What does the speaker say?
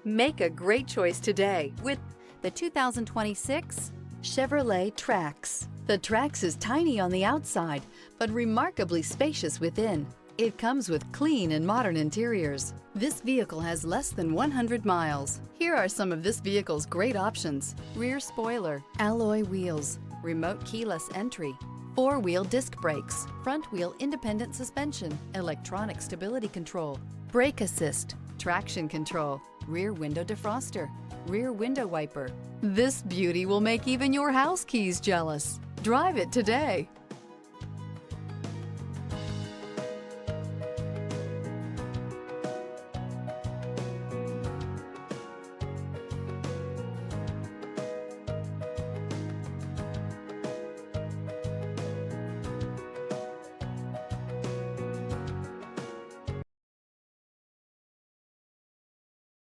Make a great choice today with the 2026 Chevrolet Trax. The Trax is tiny on the outside, but remarkably spacious within. It comes with clean and modern interiors. This vehicle has less than 100 miles. Here are some of this vehicle's great options: rear spoiler, alloy wheels, remote keyless entry, four-wheel disc brakes, front-wheel independent suspension, electronic stability control, brake assist, traction control, rear window defroster, rear window wiper. This beauty will make even your house keys jealous. Drive it today.